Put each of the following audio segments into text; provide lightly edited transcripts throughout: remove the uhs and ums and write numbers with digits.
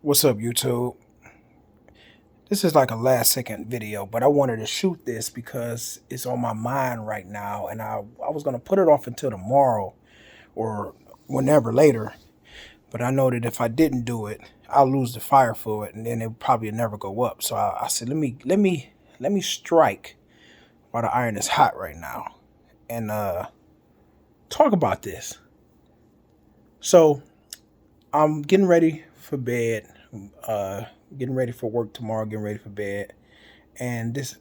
What's up, YouTube? This is like a last second video, but I wanted to shoot this because it's on my mind right now, and I was going to put it off until tomorrow or whenever later, but I know that if I didn't do it, I'll lose the fire for it, and then it probably never go up. So I said, let me strike while the iron is hot right now, and talk about this. So I'm getting ready for bed, uh, getting ready for work tomorrow, getting ready for bed, and this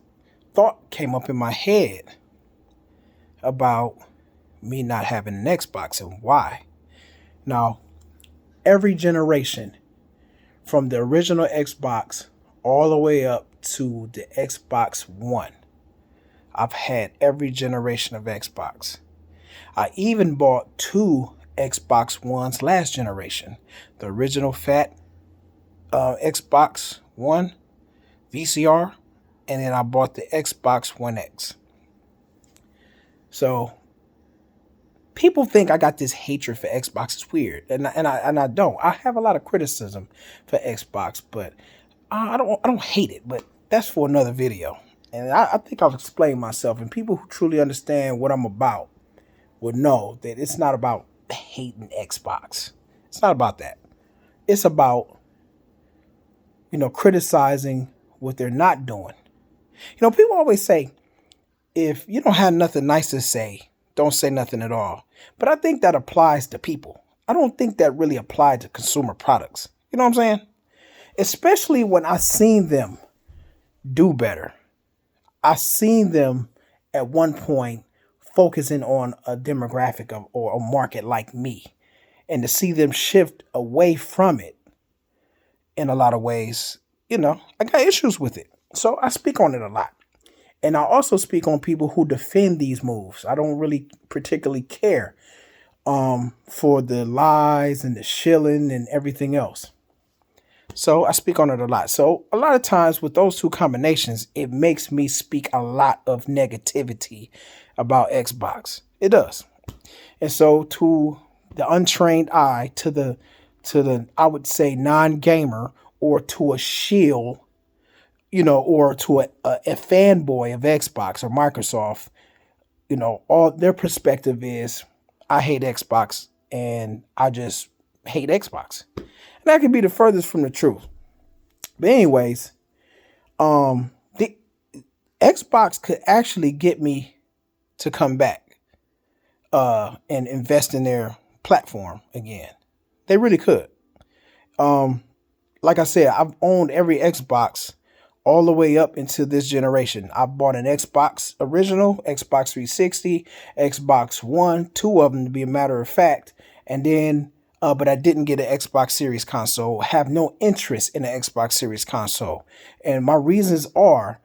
thought came up in my head about me not having an Xbox and why. Now, every generation from the original Xbox all the way up to the Xbox One, I've had every generation of Xbox. I even bought two Xbox Ones last generation. The original fat Xbox One VCR, and then I bought the Xbox One X. So people think I got this hatred for Xbox. It's weird, and I don't. I have a lot of criticism for Xbox, but I don't hate it. But that's for another video. And I think I've explained myself, and people who truly understand what I'm about would know that it's not about hating Xbox. It's not about that. It's about criticizing what they're not doing. People always say, if you don't have nothing nice to say, don't say nothing at all. But I think that applies to people. I don't think that really applies to consumer products. You know what I'm saying? Especially when I seen them do better. I seen them at one point focusing on a demographic or a market like me. And to see them shift away from it in a lot of ways, I got issues with it. So I speak on it a lot. And I also speak on people who defend these moves. I don't really particularly care for the lies and the shilling and everything else. So I speak on it a lot. So a lot of times with those two combinations, it makes me speak a lot of negativity about Xbox. It does. And so to the untrained eye, to the I would say non-gamer, or to a shill, or to a fanboy of Xbox or Microsoft, all their perspective is, I hate Xbox and I just hate Xbox. And that could be the furthest from the truth. But anyways, the Xbox could actually get me to come back and invest in their platform again. They really could. Like I said, I've owned every Xbox all the way up into this generation. I bought an Xbox original, Xbox 360, Xbox One, two of them to be a matter of fact. And then, but I didn't get an Xbox Series console, have no interest in an Xbox Series console. And my reasons are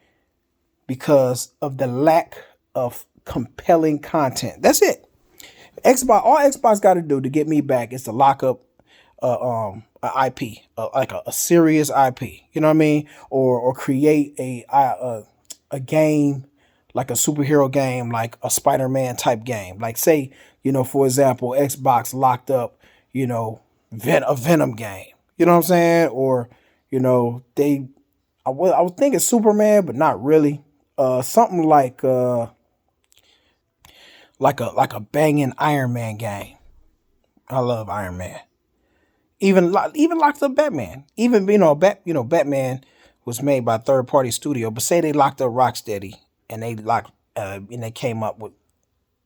because of the lack of compelling content. That's it. All Xbox got to do to get me back is to lock up a IP, like a serious IP. You know what I mean? Or create a game, like a superhero game, like a Spider-Man type game. Like say, for example, Xbox locked up, a Venom game. You know what I'm saying? Or I was thinking Superman, but not really. Something like a banging Iron Man game. I love Iron Man. Even locked up Batman. Even Batman was made by a third party studio. But say they locked up Rocksteady and they came up with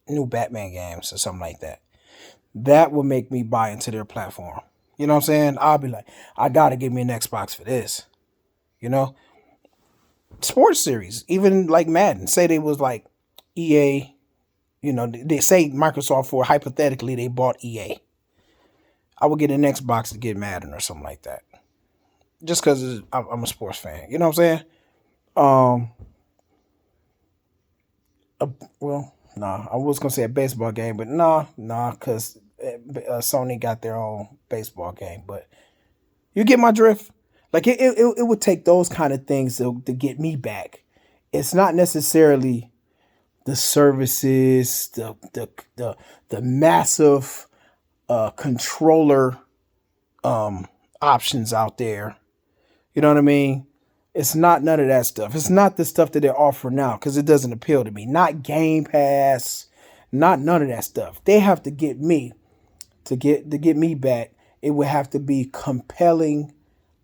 new Batman games or something like that. That would make me buy into their platform. You know what I'm saying? I'll be like, I gotta give me an Xbox for this. Sports series, even like Madden. Say they was like EA. They say Microsoft, for hypothetically they bought EA. I would get an Xbox to get Madden or something like that. Just because I'm a sports fan. You know what I'm saying? Well, nah, I was going to say a baseball game, but nah, because Sony got their own baseball game. But you get my drift? Like, it would take those kind of things to get me back. It's not necessarily the services, the massive controller options out there. You know what I mean? It's not none of that stuff. It's not the stuff that they're offering now because it doesn't appeal to me. Not Game Pass, not none of that stuff. They have to get me to get me back. It would have to be compelling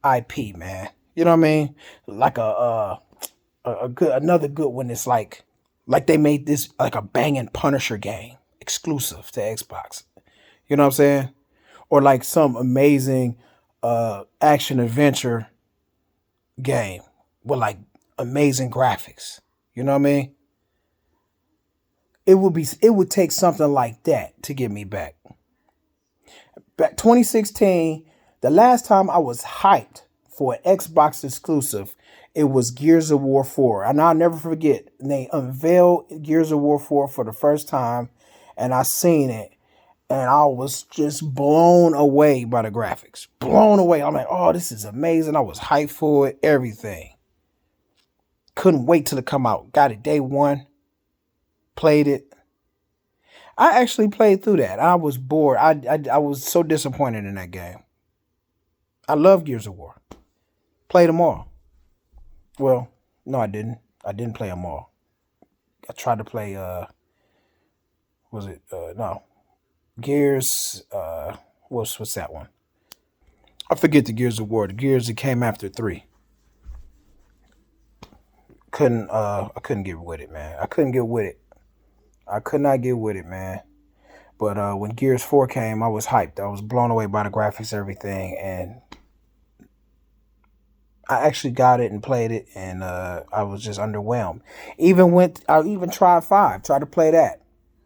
IP, man. You know what I mean? Like a good another good one is like they made this like a banging Punisher game exclusive to Xbox. You know what I'm saying? Or like some amazing action adventure game with like amazing graphics. You know what I mean? It would take something like that to get me back. Back 2016, the last time I was hyped for an Xbox exclusive, it was Gears of War 4. And I'll never forget, they unveiled Gears of War 4 for the first time, and I seen it, and I was just blown away by the graphics. Blown away. I'm like, oh, this is amazing. I was hyped for it, everything. Couldn't wait till it come out. Got it day one. Played it. I actually played through that. I was bored. I was so disappointed in that game. I love Gears of War. Played them all. Well, no, I didn't. I didn't play them all. I tried to play. Was it? No, Gears. What's that one? I forget the Gears of War. The Gears that came after 3. I couldn't get with it, man. I couldn't get with it. I could not get with it, man. But when Gears 4 came, I was hyped. I was blown away by the graphics, everything, and I actually got it and played it, and I was just underwhelmed. I even tried 5, tried to play that,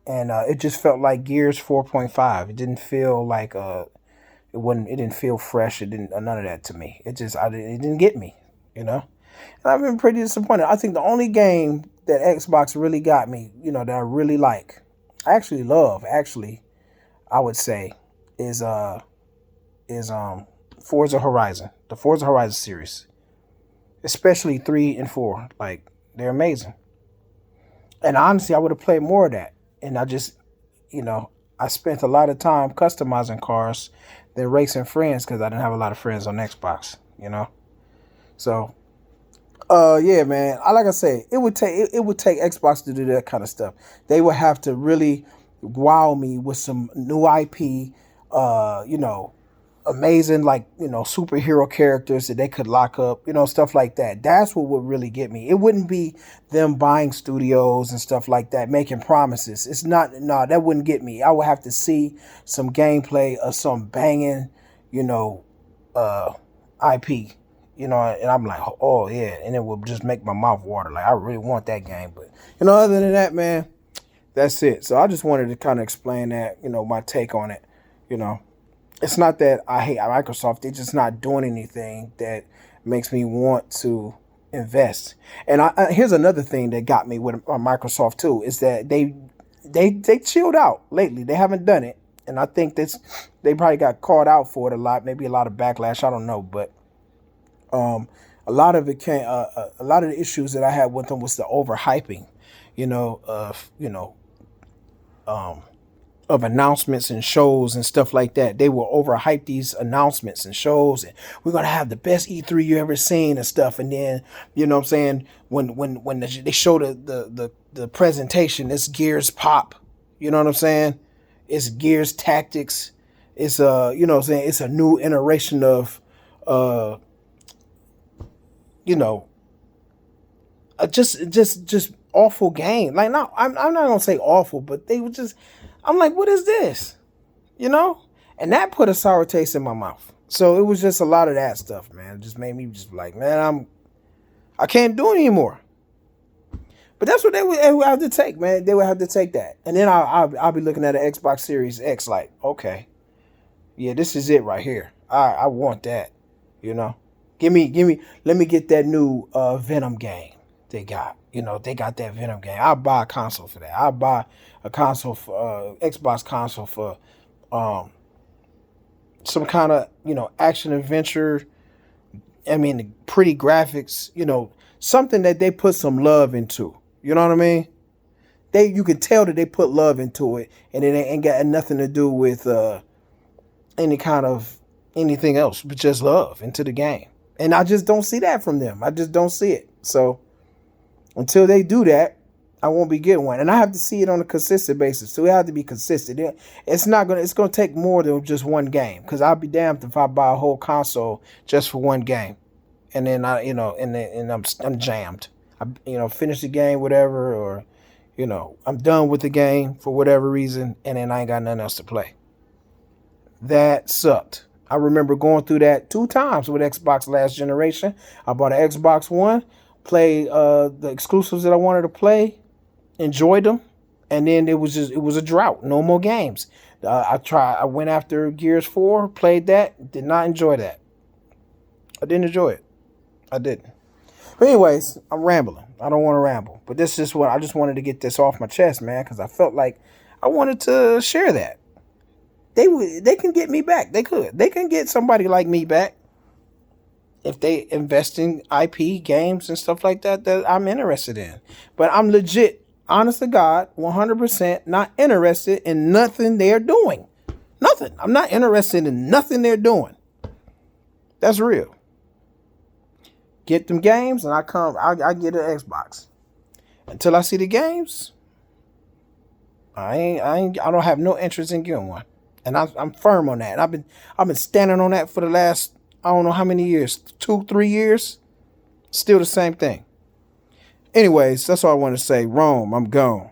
and it just felt like Gears 4.5. It didn't feel like it didn't feel fresh. It didn't none of that to me. It didn't get me, you know. And I've been pretty disappointed. I think the only game that Xbox really got me, that I really like, I actually love, I would say, is Forza Horizon, the Forza Horizon series, especially 3 and 4. Like, they're amazing. And honestly, I would have played more of that. And I spent a lot of time customizing cars than racing friends because I didn't have a lot of friends on Xbox. So. Yeah, man. Like I say, it would take Xbox to do that kind of stuff. They would have to really wow me with some new IP, amazing superhero characters that they could lock up, stuff like that. That's what would really get me. It wouldn't be them buying studios and stuff like that, making promises. It's not, no, that wouldn't get me. I would have to see some gameplay of some banging, IP. And I'm like, oh yeah, and it would just make my mouth water. Like, I really want that game, but other than that, man, that's it. So I just wanted to kind of explain that, my take on it. It's not that I hate Microsoft; they're just not doing anything that makes me want to invest. And here's another thing that got me with Microsoft too is that they chilled out lately. They haven't done it, and I think they probably got called out for it a lot. Maybe a lot of backlash. I don't know, but. A lot of it came. A lot of the issues that I had with them was the overhyping, of announcements and shows and stuff like that. They will overhype these announcements and shows, and we're gonna have the best E3 you ever seen and stuff. And then, what I'm saying, when they show the presentation, it's Gears Pop. You know what I'm saying? It's Gears Tactics. It's it's a new iteration of just awful game. Like, no, I'm not gonna say awful, but they were just. I'm like, what is this? And that put a sour taste in my mouth. So it was just a lot of that stuff, man. It just made me just like, man, I can't do it anymore. But that's what they would have to take, man. They would have to take that, and then I'll be looking at an Xbox Series X, like, okay, yeah, this is it right here. I want that, Give me, let me get that new Venom game they got. They got that Venom game. I'll buy a console for that. I'll buy a console for Xbox console for some kind of, action adventure. I mean, pretty graphics, something that they put some love into. You know what I mean? You can tell that they put love into it, and it ain't got nothing to do with any kind of anything else but just love into the game. And I just don't see that from them. I just don't see it. So until they do that, I won't be getting one. And I have to see it on a consistent basis. So we have to be consistent. It's gonna take more than just one game. Because I'll be damned if I buy a whole console just for one game. And then I'm jammed. I finish the game, whatever, or I'm done with the game for whatever reason, and then I ain't got nothing else to play. That sucked. I remember going through that 2 times with Xbox last generation. I bought an Xbox One, played the exclusives that I wanted to play, enjoyed them, and then it was a drought. No more games. I went after Gears 4, played that, did not enjoy that. I didn't enjoy it. I didn't. But anyways, I'm rambling. I don't want to ramble. But this is what I just wanted to get this off my chest, man, because I felt like I wanted to share that. They can get me back. They could. They can get somebody like me back if they invest in IP games and stuff like that I'm interested in. But I'm legit, honest to God, 100% not interested in nothing they're doing. Nothing. I'm not interested in nothing they're doing. That's real. Get them games and I get an Xbox. Until I see the games, I don't have no interest in getting one. And I'm firm on that. And I've been standing on that for the last, I don't know how many years, 2-3 years. Still the same thing. Anyways, that's all I want to say. Rome, I'm gone.